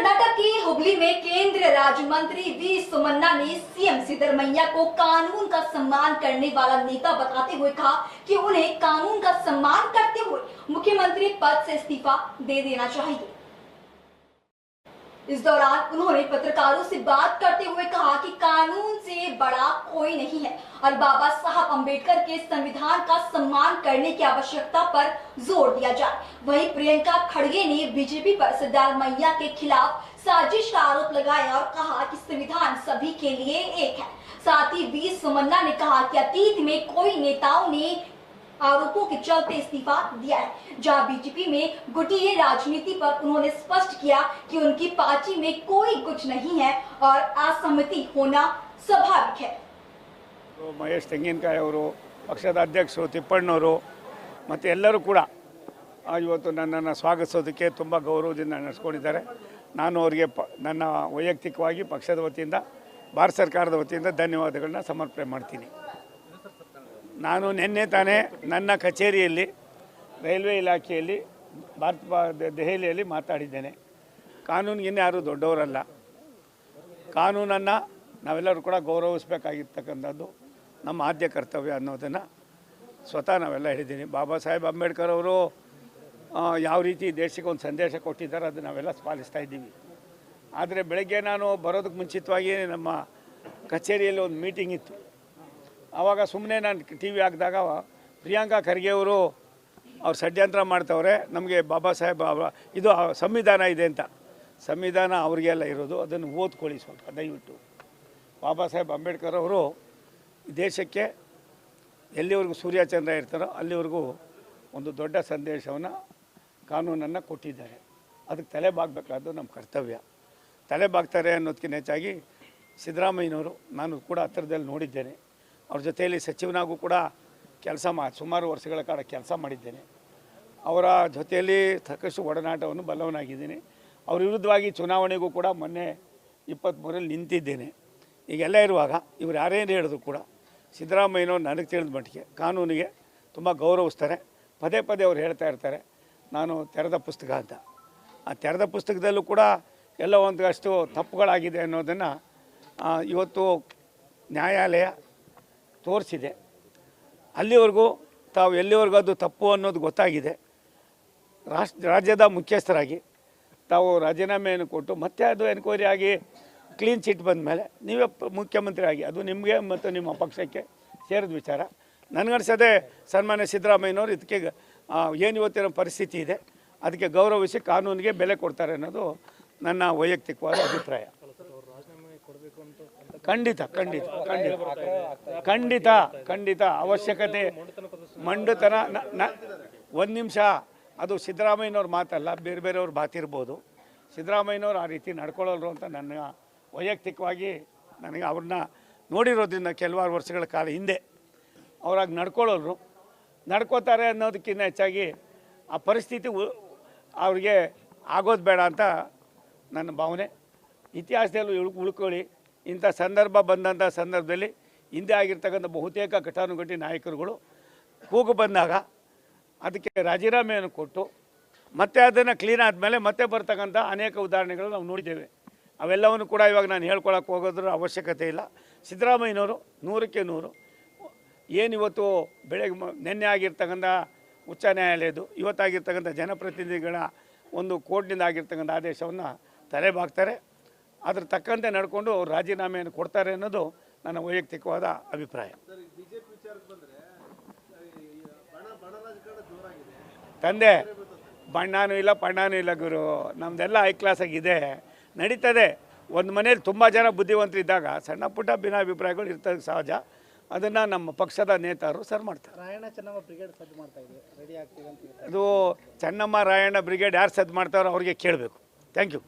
कर्नाटक के हुबली में केंद्रीय राज्य मंत्री वी सोमन्ना ने सीएम सिद्धरमैया को कानून का सम्मान करने वाला नेता बताते हुए कहा कि उन्हें कानून का सम्मान करते हुए मुख्यमंत्री पद से इस्तीफा दे देना चाहिए। इस दौरान उन्होंने पत्रकारों से बात करते हुए कहा कि कानून से बड़ा कोई नहीं है और बाबा साहब अंबेडकर के संविधान का सम्मान करने की आवश्यकता पर जोर दिया जाए। वहीं प्रियंका खड़गे ने बीजेपी पर सिद्धरमैया के खिलाफ साजिश का आरोप लगाया और कहा कि संविधान सभी के लिए एक है। साथ ही वी सोमन्ना ने कहा कि अतीत में कोई नेताओं ने आरोपों के चलते इस्तीफा दिया है। जहां बीजेपी में गुटीये राजनीति पर उन्होंने स्पष्ट किया कि उनकी पार्टी में कोई कुछ नहीं है और असहमति होना स्वाभाविक है। महेश ತೆಂಗಿನಕಾಯಿ ಅವರು ಪಕ್ಷದ ಅಧ್ಯಕ್ಷರು ತಿಪ್ಪಣ್ಣವರು ಮತ್ತು ಎಲ್ಲರೂ ಕೂಡ ಇವತ್ತು ನನ್ನನ್ನು ಸ್ವಾಗತಿಸೋದಕ್ಕೆ ತುಂಬ ಗೌರವದಿಂದ ನಡೆಸ್ಕೊಂಡಿದ್ದಾರೆ। ನಾನು ಅವರಿಗೆ ನನ್ನ ವೈಯಕ್ತಿಕವಾಗಿ ಪಕ್ಷದ ವತಿಯಿಂದ ಭಾರತ ಸರ್ಕಾರದ ವತಿಯಿಂದ ಧನ್ಯವಾದಗಳನ್ನ ಸಮರ್ಪಣೆ ಮಾಡ್ತೀನಿ। ನಾನು ನಿನ್ನೆ ತಾನೇ ನನ್ನ ಕಚೇರಿಯಲ್ಲಿ ರೈಲ್ವೆ ಇಲಾಖೆಯಲ್ಲಿ ದೆಹಲಿಯಲ್ಲಿ ಮಾತಾಡಿದ್ದೇನೆ। ಕಾನೂನಿಗಿನ್ನ ಯಾರೂ ದೊಡ್ಡವರಲ್ಲ, ಕಾನೂನನ್ನು ನಾವೆಲ್ಲರೂ ಕೂಡ ಗೌರವಿಸಬೇಕಾಗಿರ್ತಕ್ಕಂಥದ್ದು ನಮ್ಮ ಆದ್ಯ ಕರ್ತವ್ಯ ಅನ್ನೋದನ್ನು ಸ್ವತಃ ನಾವೆಲ್ಲ ಹೇಳಿದ್ದೀನಿ। ಬಾಬಾ ಸಾಹೇಬ್ ಅಂಬೇಡ್ಕರ್ ಅವರು ಯಾವ ರೀತಿ ದೇಶಕ್ಕೆ ಒಂದು ಸಂದೇಶ ಕೊಟ್ಟಿದ್ದಾರೆ ಅದು ನಾವೆಲ್ಲ ಪಾಲಿಸ್ತಾ ಇದ್ದೀವಿ। ಆದರೆ ಬೆಳಗ್ಗೆ ನಾನು ಬರೋದಕ್ಕೆ ಮುಂಚಿತವಾಗಿ ನಮ್ಮ ಕಚೇರಿಯಲ್ಲಿ ಒಂದು ಮೀಟಿಂಗ್ ಇತ್ತು। ಆವಾಗ ಸುಮ್ಮನೆ ನಾನು ಟಿ ವಿ ಹಾಕಿದಾಗ ಪ್ರಿಯಾಂಕಾ ಖರ್ಗೆ ಅವರು ಅವ್ರು ಷಡ್ಯಂತ್ರ ಮಾಡ್ತವ್ರೆ, ನಮಗೆ ಬಾಬಾ ಸಾಹೇಬ್ ಇದು ಸಂವಿಧಾನ ಇದೆ ಅಂತ। ಸಂವಿಧಾನ ಅವರಿಗೆಲ್ಲ ಇರೋದು, ಅದನ್ನು ಓದ್ಕೊಳ್ಳಿ ಸ್ವಲ್ಪ ದಯವಿಟ್ಟು। ಬಾಬಾ ಸಾಹೇಬ್ ಅಂಬೇಡ್ಕರ್ ಅವರು ದೇಶಕ್ಕೆ ಎಲ್ಲಿವರೆಗೂ ಸೂರ್ಯಚಂದ್ರ ಇರ್ತಾರೋ ಅಲ್ಲಿವರೆಗೂ ಒಂದು ದೊಡ್ಡ ಸಂದೇಶವನ್ನು ಕಾನೂನನ್ನು ಕೊಟ್ಟಿದ್ದಾರೆ। ಅದಕ್ಕೆ ತಲೆ ಬಾಗಬೇಕಾದ್ದು ನಮ್ಮ ಕರ್ತವ್ಯ। ತಲೆ ಬಾಗ್ತಾರೆ ಅನ್ನೋದಕ್ಕಿಂತ ಹೆಚ್ಚಾಗಿ ಸಿದ್ದರಾಮಯ್ಯನವರು ನಾನು ಕೂಡ ಹತ್ತಿರದಲ್ಲಿ ನೋಡಿದ್ದೇನೆ, ಅವ್ರ ಜೊತೆಯಲ್ಲಿ ಸಚಿವನಾಗೂ ಕೂಡ ಸುಮಾರು ವರ್ಷಗಳ ಕಾಲ ಕೆಲಸ ಮಾಡಿದ್ದೇನೆ। ಅವರ ಜೊತೆಯಲ್ಲಿ ಸಾಕಷ್ಟು ಒಡನಾಟವನ್ನು ಬಲ್ಲವನಾಗಿದ್ದೀನಿ। ಅವ್ರ ವಿರುದ್ಧವಾಗಿ ಚುನಾವಣೆಗೂ ಕೂಡ ಮೊನ್ನೆ 23ರಲ್ಲಿ ನಿಂತಿದ್ದೇನೆ। ಈಗೆಲ್ಲ ಇರುವಾಗ ಇವರು ಯಾರೇನು ಹೇಳಿದ್ರು ಕೂಡ ಸಿದ್ದರಾಮಯ್ಯನವ್ರು ನನಗೆ ತಿಳಿದ ಮಟ್ಟಿಗೆ ಕಾನೂನಿಗೆ ತುಂಬ ಗೌರವಿಸ್ತಾರೆ। ಪದೇ ಪದೇ ಅವ್ರು ಹೇಳ್ತಾ ಇರ್ತಾರೆ ನಾನು ತೆರೆದ ಪುಸ್ತಕ ಅಂತ। ಆ ತೆರೆದ ಪುಸ್ತಕದಲ್ಲೂ ಕೂಡ ಎಲ್ಲ ಒಂದಷ್ಟು ತಪ್ಪುಗಳಾಗಿದೆ ಅನ್ನೋದನ್ನು ಇವತ್ತು ನ್ಯಾಯಾಲಯ ತೋರಿಸಿದೆ। ಅಲ್ಲಿವರೆಗೂ ತಾವು ಎಲ್ಲಿವರೆಗೂ ಅದು ತಪ್ಪು ಅನ್ನೋದು ಗೊತ್ತಾಗಿದೆ। ರಾಜ್ಯದ ಮುಖ್ಯಸ್ಥರಾಗಿ ತಾವು ರಾಜೀನಾಮೆಯನ್ನು ಕೊಟ್ಟು ಮತ್ತೆ ಅದು ಎನ್ಕ್ವೈರಿ ಆಗಿ ಕ್ಲೀನ್ ಚಿಟ್ ಬಂದ ಮೇಲೆ ನೀವೇ ಮುಖ್ಯಮಂತ್ರಿ ಆಗಿ ಅದು ನಿಮಗೆ ಮತ್ತು ನಿಮ್ಮ ಪಕ್ಷಕ್ಕೆ ಸೇರಿದ ವಿಚಾರ। ನನಗನ್ಸೋದೆ ಸನ್ಮಾನ್ಯ ಸಿದ್ದರಾಮಯ್ಯನವರು ಇದಕ್ಕೆ ಏನು ಇವತ್ತಿನ ಪರಿಸ್ಥಿತಿ ಇದೆ ಅದಕ್ಕೆ ಗೌರವಿಸಿ ಕಾನೂನಿಗೆ ಬೆಲೆ ಕೊಡ್ತಾರೆ ಅನ್ನೋದು ನನ್ನ ವೈಯಕ್ತಿಕವಾದ ಅಭಿಪ್ರಾಯ। ಖಂಡಿತ ಖಂಡಿತ ಖಂಡಿತ ಖಂಡಿತ ಖಂಡಿತ ಅವಶ್ಯಕತೆ ಮಂಡತನ ಒಂದು ನಿಮಿಷ, ಅದು ಸಿದ್ದರಾಮಯ್ಯನವ್ರ ಮಾತಲ್ಲ, ಬೇರೆ ಬೇರೆಯವ್ರ ಮಾತಿರ್ಬೋದು। ಸಿದ್ದರಾಮಯ್ಯನವ್ರು ಆ ರೀತಿ ನಡ್ಕೊಳ್ಳೋರು ಅಂತ ನನ್ನ ವೈಯಕ್ತಿಕವಾಗಿ ನನಗೆ ಅವ್ರನ್ನ ನೋಡಿರೋದ್ರಿಂದ ಕೆಲವಾರು ವರ್ಷಗಳ ಕಾಲ ಹಿಂದೆ ಅವ್ರಾಗ ನಡ್ಕೋತಾರೆ ಅನ್ನೋದಕ್ಕಿಂತ ಹೆಚ್ಚಾಗಿ ಆ ಪರಿಸ್ಥಿತಿ ಅವ್ರಿಗೆ ಆಗೋದು ಬೇಡ ಅಂತ ನನ್ನ ಭಾವನೆ। ಇತಿಹಾಸದಲ್ಲಿ ಉಳ್ಕೊಳ್ಳಿ, ಇಂಥ ಸಂದರ್ಭ ಬಂದಂಥ ಸಂದರ್ಭದಲ್ಲಿ ಹಿಂದೆ ಆಗಿರ್ತಕ್ಕಂಥ ಬಹುತೇಕ ಘಟಾನುಘಟಿ ನಾಯಕರುಗಳು ಕೂಗು ಬಂದಾಗ ಅದಕ್ಕೆ ರಾಜೀನಾಮೆಯನ್ನು ಕೊಟ್ಟು ಮತ್ತೆ ಅದನ್ನು ಕ್ಲೀನ್ ಆದಮೇಲೆ ಮತ್ತೆ ಬರ್ತಕ್ಕಂಥ ಅನೇಕ ಉದಾಹರಣೆಗಳು ನಾವು ನೋಡಿದ್ದೇವೆ। ಅವೆಲ್ಲವನ್ನು ಕೂಡ ಇವಾಗ ನಾನು ಹೇಳ್ಕೊಳಕ್ಕೆ ಹೋಗೋದ್ರ ಅವಶ್ಯಕತೆ ಇಲ್ಲ। ಸಿದ್ದರಾಮಯ್ಯನವರು 100ಕ್ಕೆ 100 ಏನಿವತ್ತು ಬೆಳಗ್ಗೆ ನಿನ್ನೆ ಆಗಿರ್ತಕ್ಕಂಥ ಉಚ್ಚ ನ್ಯಾಯಾಲಯದ್ದು ಇವತ್ತಾಗಿರ್ತಕ್ಕಂಥ ಜನಪ್ರತಿನಿಧಿಗಳ ಒಂದು ಕೋರ್ಟ್ನಿಂದ ಆಗಿರ್ತಕ್ಕಂಥ ಆದೇಶವನ್ನು ತಲೆಬಾಗ್ತಾರೆ, ಅದ್ರ ತಕ್ಕಂತೆ ನಡ್ಕೊಂಡು ಅವ್ರು ರಾಜೀನಾಮೆಯನ್ನು ಕೊಡ್ತಾರೆ ಅನ್ನೋದು ನನ್ನ ವೈಯಕ್ತಿಕವಾದ ಅಭಿಪ್ರಾಯ। ತಂದೆ ಬಣ್ಣನೂ ಇಲ್ಲ ಪಣ್ಣನೂ ಇಲ್ಲ ಗುರು, ನಮ್ಮದೆಲ್ಲ ಹೈ ಕ್ಲಾಸಾಗಿದೆ, ನಡೀತದೆ। ಒಂದು ಮನೇಲಿ ತುಂಬ ಜನ ಬುದ್ಧಿವಂತರು ಇದ್ದಾಗ ಸಣ್ಣ ಪುಟ್ಟ ಭಿನ್ನಾಭಿಪ್ರಾಯಗಳು ಇರ್ತದೆ, ಸಹಜ। ಅದನ್ನು ನಮ್ಮ ಪಕ್ಷದ ನೇತಾರರು ಸರ್ ಮಾಡ್ತಾರೆ। ಅದು ಚೆನ್ನಮ್ಮ ರಾಯಣ್ಣ ಬ್ರಿಗೇಡ್ ಯಾರು ಸದ್ದು ಮಾಡ್ತಾರೋ ಅವ್ರಿಗೆ ಕೇಳಬೇಕು। Thank you.